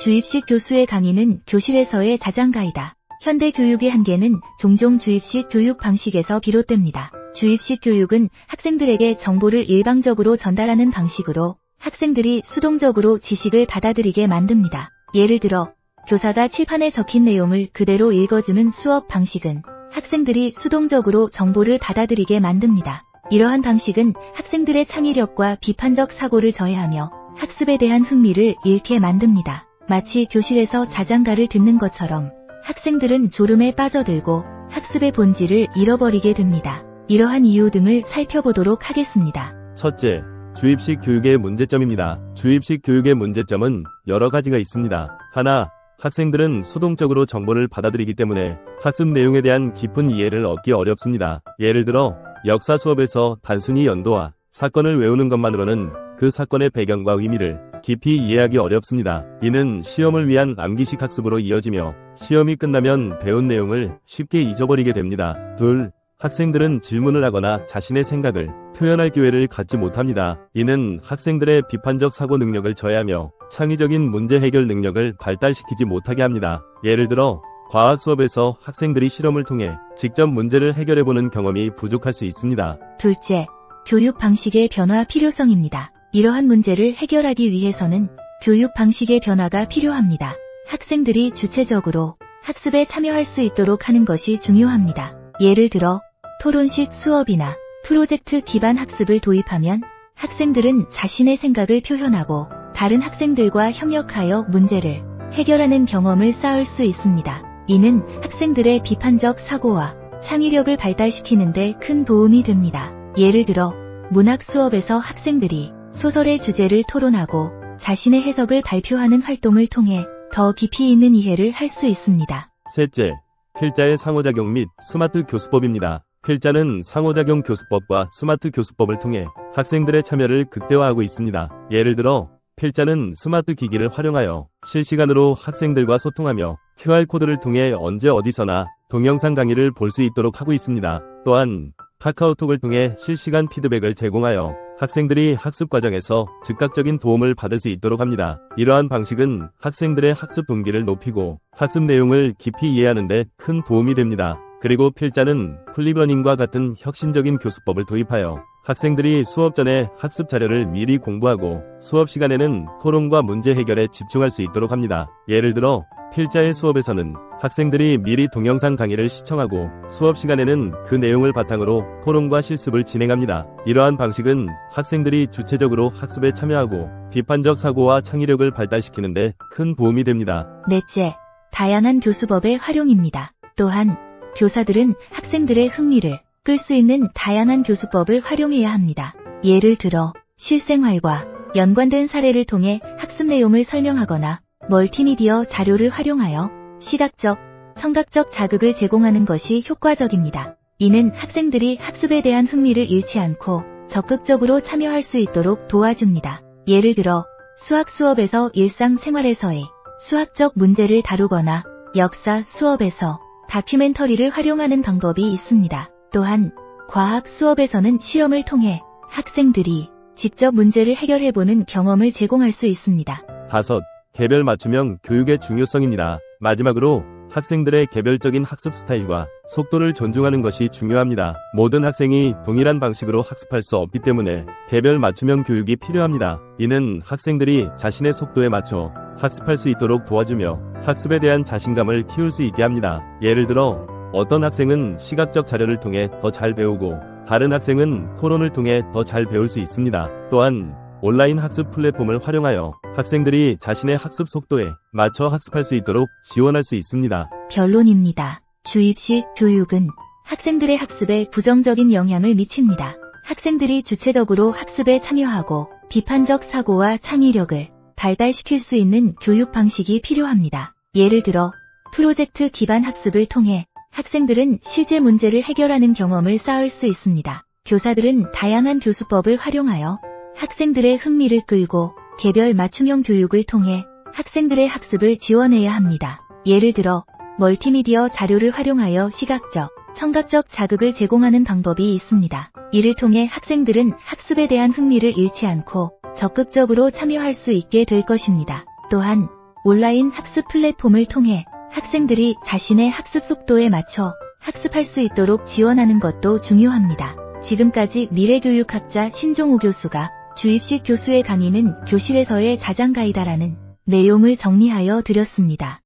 주입식 교수의 강의는 교실에서의 자장가이다. 현대 교육의 한계는 종종 주입식 교육 방식에서 비롯됩니다. 주입식 교육은 학생들에게 정보를 일방적으로 전달하는 방식으로 학생들이 수동적으로 지식을 받아들이게 만듭니다. 예를 들어 교사가 칠판에 적힌 내용을 그대로 읽어주는 수업 방식은 학생들이 수동적으로 정보를 받아들이게 만듭니다. 이러한 방식은 학생들의 창의력과 비판적 사고를 저해하며 학습에 대한 흥미를 잃게 만듭니다. 마치 교실에서 자장가를 듣는 것처럼 학생들은 졸음에 빠져들고 학습의 본질을 잃어버리게 됩니다. 이러한 이유 등을 살펴보도록 하겠습니다. 첫째, 주입식 교육의 문제점입니다. 주입식 교육의 문제점은 여러 가지가 있습니다. 하나, 학생들은 수동적으로 정보를 받아들이기 때문에 학습 내용에 대한 깊은 이해를 얻기 어렵습니다. 예를 들어 역사 수업에서 단순히 연도와 사건을 외우는 것만으로는 그 사건의 배경과 의미를 깊이 이해하기 어렵습니다. 이는 시험을 위한 암기식 학습으로 이어지며 시험이 끝나면 배운 내용을 쉽게 잊어버리게 됩니다. 둘, 학생들은 질문을 하거나 자신의 생각을 표현할 기회를 갖지 못합니다. 이는 학생들의 비판적 사고 능력을 저해하며 창의적인 문제 해결 능력을 발달시키지 못하게 합니다. 예를 들어 과학 수업에서 학생들이 실험을 통해 직접 문제를 해결해보는 경험이 부족할 수 있습니다. 둘째, 교육 방식의 변화 필요성입니다. 이러한 문제를 해결하기 위해서는 교육 방식의 변화가 필요합니다. 학생들이 주체적으로 학습에 참여할 수 있도록 하는 것이 중요합니다. 예를 들어 토론식 수업이나 프로젝트 기반 학습을 도입하면 학생들은 자신의 생각을 표현하고 다른 학생들과 협력하여 문제를 해결하는 경험을 쌓을 수 있습니다. 이는 학생들의 비판적 사고와 창의력을 발달시키는 데 큰 도움이 됩니다. 예를 들어 문학 수업에서 학생들이 소설의 주제를 토론하고 자신의 해석을 발표하는 활동을 통해 더 깊이 있는 이해를 할 수 있습니다. 셋째, 필자의 상호작용 및 스마트 교수법입니다. 필자는 상호작용 교수법과 스마트 교수법을 통해 학생들의 참여를 극대화하고 있습니다. 예를 들어 필자는 스마트 기기를 활용하여 실시간으로 학생들과 소통하며 QR코드를 통해 언제 어디서나 동영상 강의를 볼 수 있도록 하고 있습니다. 또한 카카오톡을 통해 실시간 피드백을 제공하여 학생들이 학습 과정에서 즉각적인 도움을 받을 수 있도록 합니다. 이러한 방식은 학생들의 학습 동기를 높이고 학습 내용을 깊이 이해하는 데 큰 도움이 됩니다. 그리고 필자는 플립러닝과 같은 혁신적인 교수법을 도입하여 학생들이 수업 전에 학습 자료를 미리 공부하고 수업 시간에는 토론과 문제 해결에 집중할 수 있도록 합니다. 예를 들어 필자의 수업에서는 학생들이 미리 동영상 강의를 시청하고 수업 시간에는 그 내용을 바탕으로 토론과 실습을 진행합니다. 이러한 방식은 학생들이 주체적으로 학습에 참여하고 비판적 사고와 창의력을 발달시키는 데 큰 도움이 됩니다. 넷째, 다양한 교수법의 활용입니다. 또한 교사들은 학생들의 흥미를 끌 수 있는 다양한 교수법을 활용해야 합니다. 예를 들어 실생활과 연관된 사례를 통해 학습 내용을 설명하거나 멀티미디어 자료를 활용하여 시각적, 청각적 자극을 제공하는 것이 효과적입니다. 이는 학생들이 학습에 대한 흥미를 잃지 않고 적극적으로 참여할 수 있도록 도와줍니다. 예를 들어 수학 수업에서 일상생활에서의 수학적 문제를 다루거나 역사 수업에서 다큐멘터리를 활용하는 방법이 있습니다. 또한 과학 수업에서는 실험을 통해 학생들이 직접 문제를 해결해보는 경험을 제공할 수 있습니다. 다섯, 개별 맞춤형 교육의 중요성입니다. 마지막으로 학생들의 개별적인 학습 스타일과 속도를 존중하는 것이 중요합니다. 모든 학생이 동일한 방식으로 학습할 수 없기 때문에 개별 맞춤형 교육이 필요합니다. 이는 학생들이 자신의 속도에 맞춰 학습할 수 있도록 도와주며 학습에 대한 자신감을 키울 수 있게 합니다. 예를 들어 어떤 학생은 시각적 자료를 통해 더 잘 배우고 다른 학생은 토론을 통해 더 잘 배울 수 있습니다. 또한 온라인 학습 플랫폼을 활용하여 학생들이 자신의 학습 속도에 맞춰 학습할 수 있도록 지원할 수 있습니다. 결론입니다. 주입식 교육은 학생들의 학습에 부정적인 영향을 미칩니다. 학생들이 주체적으로 학습에 참여하고 비판적 사고와 창의력을 발달시킬 수 있는 교육 방식이 필요합니다. 예를 들어 프로젝트 기반 학습을 통해 학생들은 실제 문제를 해결하는 경험을 쌓을 수 있습니다. 교사들은 다양한 교수법을 활용하여 학생들의 흥미를 끌고 개별 맞춤형 교육을 통해 학생들의 학습을 지원해야 합니다. 예를 들어 멀티미디어 자료를 활용하여 시각적, 청각적 자극을 제공하는 방법이 있습니다. 이를 통해 학생들은 학습에 대한 흥미를 잃지 않고 적극적으로 참여할 수 있게 될 것입니다. 또한 온라인 학습 플랫폼을 통해 학생들이 자신의 학습 속도에 맞춰 학습할 수 있도록 지원하는 것도 중요합니다. 지금까지 미래교육학자 신종우 교수가 주입식 교수의 강의는 교실에서의 자장가이다라는 내용을 정리하여 드렸습니다.